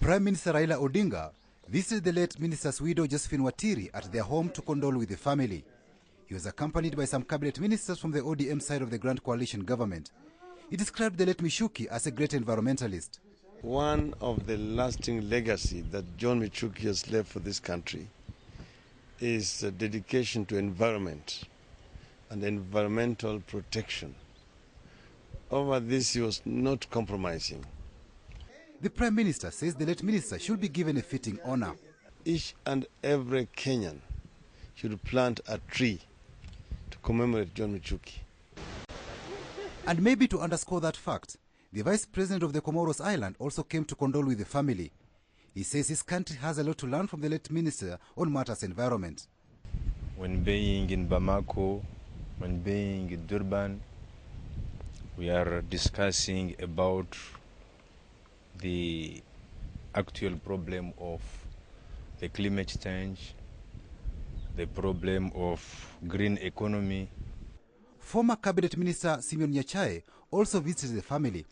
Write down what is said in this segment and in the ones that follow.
Prime Minister Raila Odinga visited the late minister's widow Josephine Watiri at their home to condole with the family. He was accompanied by some cabinet ministers from the ODM side of the Grand Coalition government. He described the late Michuki as a great environmentalist. One of the lasting legacy that John Michuki has left for this country is a dedication to environment and environmental protection. Over this, he was not compromising. The Prime Minister says the late minister should be given a fitting honor. Each and every Kenyan should plant a tree to commemorate John Michuki. And maybe to underscore that fact, the Vice President of the Comoros Island also came to condole with the family. He says his country has a lot to learn from the late minister on matters environment. When being in Bamako, when being in Durban, we are discussing about the actual problem of the climate change, the problem of green economy. Former Cabinet Minister Simeon Nyachae also visited the family.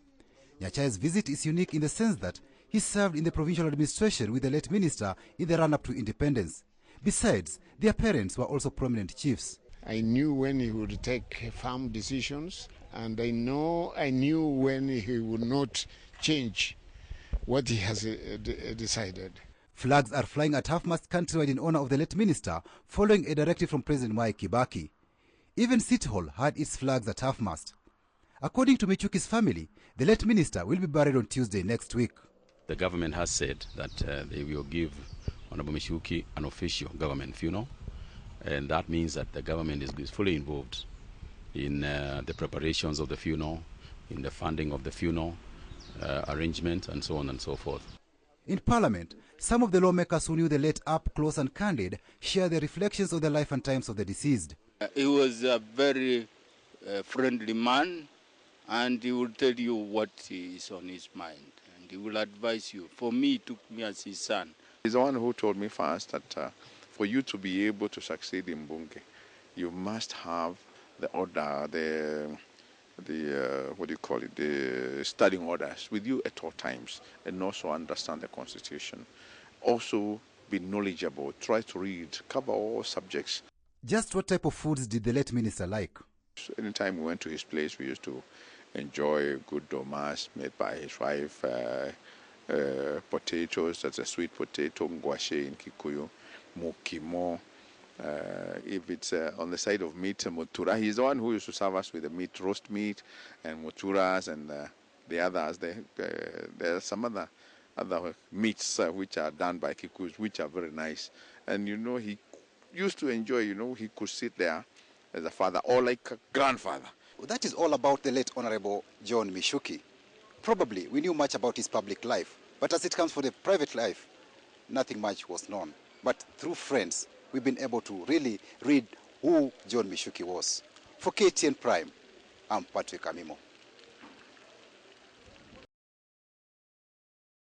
Nyachae's visit is unique in the sense that he served in the provincial administration with the late minister in the run-up to independence. Besides, their parents were also prominent chiefs. I knew when he would take firm decisions, and I knew when he would not change what he has decided. Flags are flying at half-mast countrywide in honor of the late minister, following a directive from President Kibaki. Even City Hall had its flags at half-mast. According to Michuki's family, the late minister will be buried on Tuesday next week. The government has said that they will give Honorable Michuki an official government funeral, and that means that the government is fully involved in the preparations of the funeral, in the funding of the funeral, arrangement, and so on and so forth. In Parliament, some of the lawmakers who knew the late up close and candid share their reflections of the life and times of the deceased. He was a very friendly man, and he will tell you what is on his mind, and he will advise you. For me, he took me as his son. He's the one who told me first that for you to be able to succeed in Bunge, you must have the order, the studying orders with you at all times, and also understand the Constitution. Also be knowledgeable, try to read, cover all subjects. Just what type of foods did the late minister like? Anytime we went to his place, we used to enjoy good domas made by his wife, potatoes, that's a sweet potato, ngwashe in Kikuyu, mokimo. If it's on the side of meat, motura. He's the one who used to serve us with the meat, roast meat, and moturas, and the others. There are some other meats which are done by Kikuyus, which are very nice. And he used to enjoy. He could sit there as a father or like a grandfather. Well, that is all about the late Honorable John Michuki. Probably we knew much about his public life, but as it comes for the private life, nothing much was known. But through friends, we've been able to really read who John Michuki was. For KTN Prime, I'm Patrick Amimo.